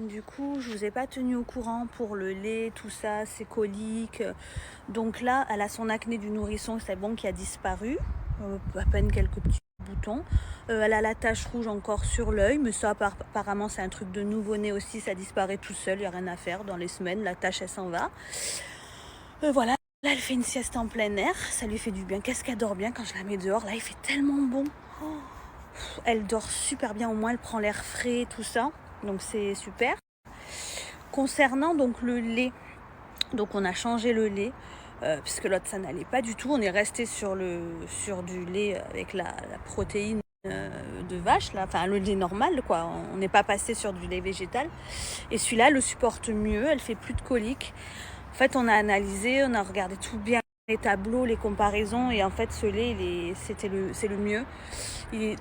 Du coup, je vous ai pas tenu au courant pour le lait, tout ça, ses coliques. Donc là, elle a son acné du nourrisson, c'est bon, qui a disparu. À peine quelques petits boutons. Elle a la tache rouge encore sur l'œil, mais ça, apparemment, c'est un truc de nouveau-né aussi. Ça disparaît tout seul, il n'y a rien à faire. Dans les semaines, la tache, elle s'en va. Voilà. Là, elle fait une sieste en plein air. Ça lui fait du bien. Qu'est-ce qu'elle dort bien quand je la mets dehors. Là, il fait tellement bon. Oh. Elle dort super bien. Au moins, elle prend l'air frais, tout ça. Donc, c'est super. Concernant donc le lait, donc on a changé le lait puisque l'autre ça n'allait pas du tout. On est resté sur du lait avec la protéine de vache, là, enfin le lait normal quoi. On n'est pas passé sur du lait végétal. Et celui-là le supporte mieux. Elle fait plus de coliques. En fait, on a analysé, on a regardé tout bien les tableaux, les comparaisons, et en fait ce lait c'est le mieux.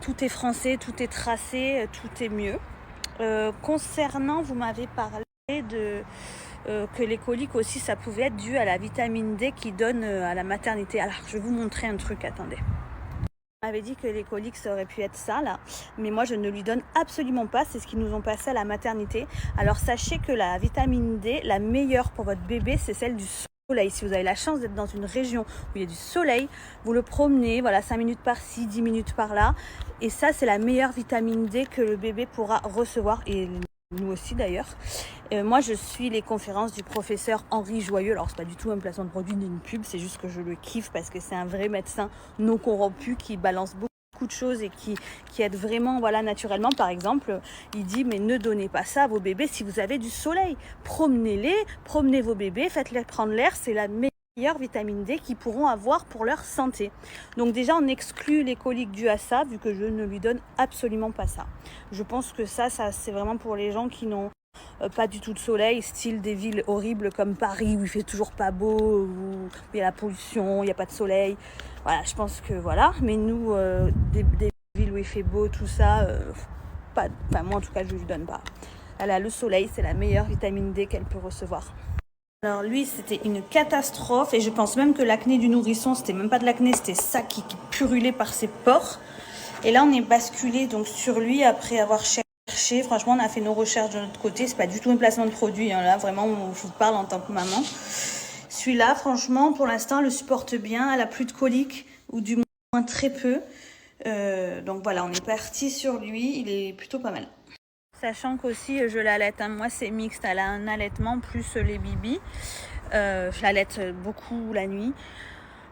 Tout est français, tout est tracé, tout est mieux. Concernant, vous m'avez parlé de que les coliques aussi, ça pouvait être dû à la vitamine D qui donne à la maternité. Alors, je vais vous montrer un truc, attendez. On m'avait dit que les coliques, ça aurait pu être ça, là. Mais moi, je ne lui donne absolument pas. C'est ce qu'ils nous ont passé à la maternité. Alors, sachez que la vitamine D, la meilleure pour votre bébé, c'est celle du soleil. Si vous avez la chance d'être dans une région où il y a du soleil, vous le promenez, voilà, 5 minutes par-ci, 10 minutes par-là. Et ça, c'est la meilleure vitamine D que le bébé pourra recevoir. Et nous aussi d'ailleurs. Moi, je suis les conférences du professeur Henri Joyeux. Alors, c'est pas du tout un placement de produit ni une pub, c'est juste que je le kiffe parce que c'est un vrai médecin non corrompu qui balance beaucoup de choses et qui aide vraiment, voilà, naturellement. Par exemple, il dit, mais ne donnez pas ça à vos bébés si vous avez du soleil. Promenez-les, promenez vos bébés, faites-les prendre l'air, c'est la meilleure vitamine D qu'ils pourront avoir pour leur santé. Donc déjà, on exclut les coliques dues à ça, vu que je ne lui donne absolument pas ça. Je pense que ça c'est vraiment pour les gens qui n'ont pas du tout de soleil, style des villes horribles comme Paris où il fait toujours pas beau, où il y a la pollution, il n'y a pas de soleil. Voilà, je pense que voilà. Mais nous, des villes où il fait beau, tout ça, pas. Enfin, moi en tout cas, je lui donne pas. Elle a le soleil, c'est la meilleure vitamine D qu'elle peut recevoir. Alors lui, c'était une catastrophe et je pense même que l'acné du nourrisson, c'était même pas de l'acné, c'était ça qui purulait par ses pores. Et là, on est basculé donc sur lui après avoir cherché. Franchement, on a fait nos recherches de notre côté. C'est pas du tout un placement de produit. Hein. Là, vraiment, je vous parle en tant que maman. Celui-là, franchement, pour l'instant, elle le supporte bien. Elle a plus de coliques ou du moins très peu. Donc voilà, on est parti sur lui. Il est plutôt pas mal. Sachant qu'aussi, je l'allaite. Hein. Moi, c'est mixte. Elle a un allaitement plus les bibis. Je l'allaite beaucoup la nuit.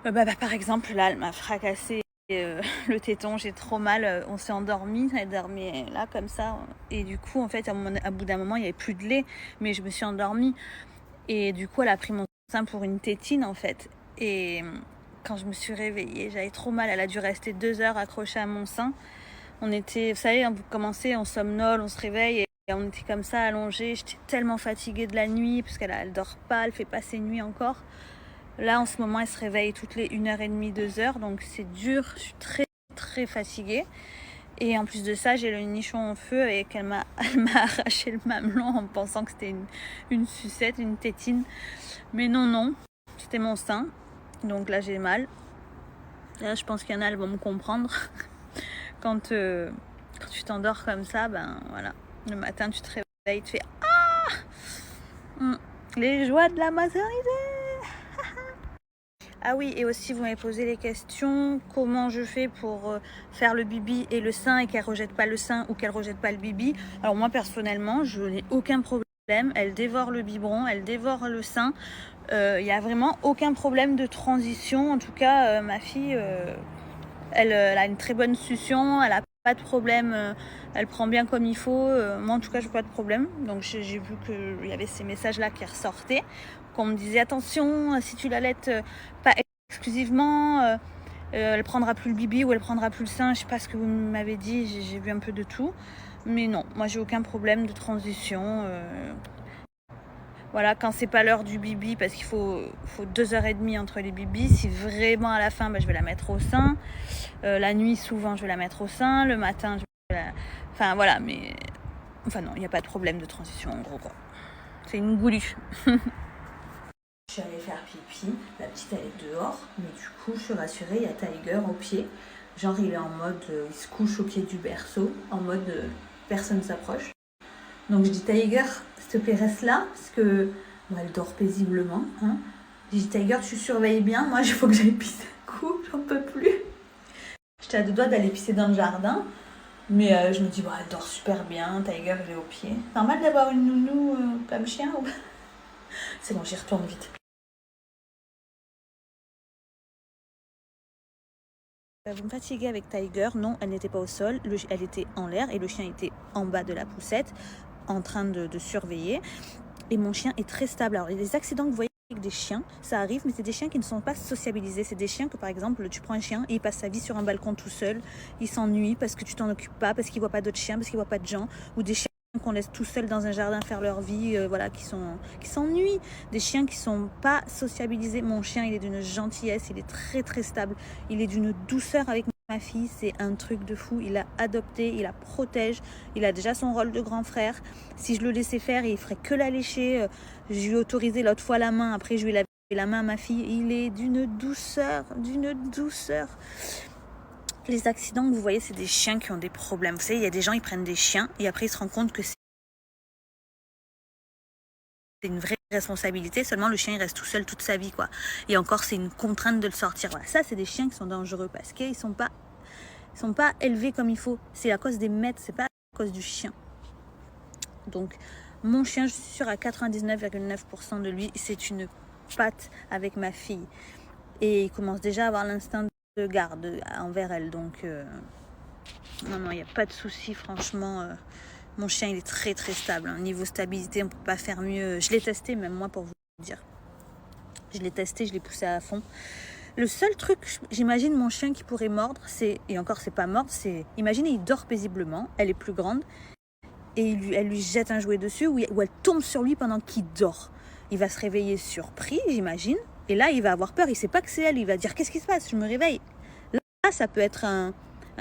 Par exemple, là, elle m'a fracassé le téton, j'ai trop mal. On s'est endormi, elle dormait là comme ça. Et du coup, en fait, à bout d'un moment, il n'y avait plus de lait. Mais je me suis endormie. Et du coup, elle a pris mon sein pour une tétine, en fait. Et quand je me suis réveillée, j'avais trop mal. Elle a dû rester 2 heures accrochée à mon sein. On était, vous savez, vous commencez, on somnole, on se réveille et on était comme ça allongés. J'étais tellement fatiguée de la nuit parce qu'elle dort pas, elle fait pas ses nuits encore. Là, en ce moment, elle se réveille toutes les 1h30, 2 heures, donc c'est dur. Je suis très, très fatiguée. Et en plus de ça, j'ai le nichon en feu et elle m'a arraché le mamelon en pensant que c'était une sucette, une tétine. Mais non, c'était mon sein. Donc là, j'ai mal. Là, je pense qu'il y en a, elles vont me comprendre. Quand tu t'endors comme ça, ben voilà. Le matin, tu te réveilles, tu fais Ah, les joies de la maternité. Ah oui, et aussi vous m'avez posé les questions, comment je fais pour faire le bibi et le sein et qu'elle rejette pas le sein ou qu'elle rejette pas le bibi. Alors moi personnellement, je n'ai aucun problème, elle dévore le biberon, elle dévore le sein. Il n'y a vraiment aucun problème de transition. En tout cas, ma fille, elle a une très bonne succion, elle a pas de problème, elle prend bien comme il faut. Moi en tout cas, j'ai pas de problème. Donc j'ai vu qu'il y avait ces messages-là qui ressortaient. Qu'on me disait attention, si tu l'allaites pas exclusivement, elle prendra plus le bibi ou elle prendra plus le sein. Je sais pas ce que vous m'avez dit, j'ai vu un peu de tout. Mais non, moi j'ai aucun problème de transition. Voilà, quand c'est pas l'heure du bibi, parce qu'il faut 2h30 entre les bibis. Si vraiment à la fin, je vais la mettre au sein. La nuit, souvent, je vais la mettre au sein. Le matin, je vais la... Enfin voilà, mais... Enfin non, il n'y a pas de problème de transition en gros quoi. C'est une goulue. Je suis allée faire pipi, la petite elle est dehors, mais du coup je suis rassurée, il y a Tiger au pied. Genre il est en mode, il se couche au pied du berceau, en mode personne s'approche. Donc je dis Tiger, s'il te plaît reste là, parce que bon, elle dort paisiblement. Hein. Je dis Tiger, tu surveilles bien, moi il faut que j'aille pisser un coup, j'en peux plus. J'étais à deux doigts d'aller pisser dans le jardin, mais je me dis, elle dort super bien, Tiger il est au pied. C'est normal d'avoir une nounou comme chien ou... C'est bon, j'y retourne vite. Vous me fatiguez avec Tiger, non, elle n'était pas au sol, elle était en l'air et le chien était en bas de la poussette, en train de surveiller. Et mon chien est très stable. Alors les accidents que vous voyez avec des chiens, ça arrive, mais c'est des chiens qui ne sont pas sociabilisés. C'est des chiens que par exemple, tu prends un chien et il passe sa vie sur un balcon tout seul, il s'ennuie parce que tu t'en occupes pas, parce qu'il voit pas d'autres chiens, parce qu'il voit pas de gens, ou des chiens qu'on laisse tout seuls dans un jardin faire leur vie, qui s'ennuient, des chiens qui sont pas sociabilisés. Mon chien, il est d'une gentillesse, il est très très stable, il est d'une douceur avec ma fille, c'est un truc de fou. Il l'a adopté, il la protège, il a déjà son rôle de grand frère. Si je le laissais faire, il ferait que la lécher. Je lui ai autorisé l'autre fois la main, après je lui ai lavé la main à ma fille. Il est d'une douceur, d'une douceur. Les accidents que vous voyez, c'est des chiens qui ont des problèmes. Vous savez, il y a des gens, ils prennent des chiens et après ils se rendent compte que c'est une vraie responsabilité, seulement le chien il reste tout seul toute sa vie, quoi. Et encore, c'est une contrainte de le sortir. Voilà. Ça, c'est des chiens qui sont dangereux parce qu'ils sont pas élevés comme il faut. C'est à cause des maîtres, c'est pas à cause du chien. Donc, mon chien, je suis sûre à 99,9% de lui, c'est une patte avec ma fille. Et il commence déjà à avoir l'instinct de garde envers elle. Donc, non, il n'y a pas de souci, franchement. Mon chien, il est très, très stable. Hein. Niveau stabilité, on ne peut pas faire mieux. Je l'ai testé, même moi, pour vous dire. Je l'ai testé, je l'ai poussé à fond. Le seul truc, j'imagine mon chien qui pourrait mordre, et encore, c'est pas mordre, c'est... Imaginez, il dort paisiblement, elle est plus grande, et elle lui jette un jouet dessus, ou elle tombe sur lui pendant qu'il dort. Il va se réveiller surpris, j'imagine, et là, il va avoir peur, il sait pas que c'est elle, il va dire « Qu'est-ce qui se passe ? Je me réveille !» Là, ça peut être un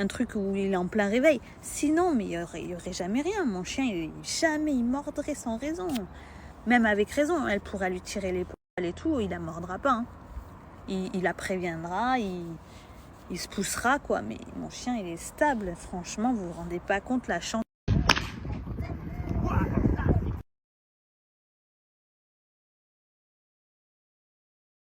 truc où il est en plein réveil. Sinon, mais il y aurait jamais rien. Mon chien, jamais il mordrait sans raison. Même avec raison, elle pourrait lui tirer les poils et tout, il la mordra pas. Hein. Il la préviendra, il se poussera, quoi. Mais mon chien, il est stable. Franchement, vous vous rendez pas compte la chance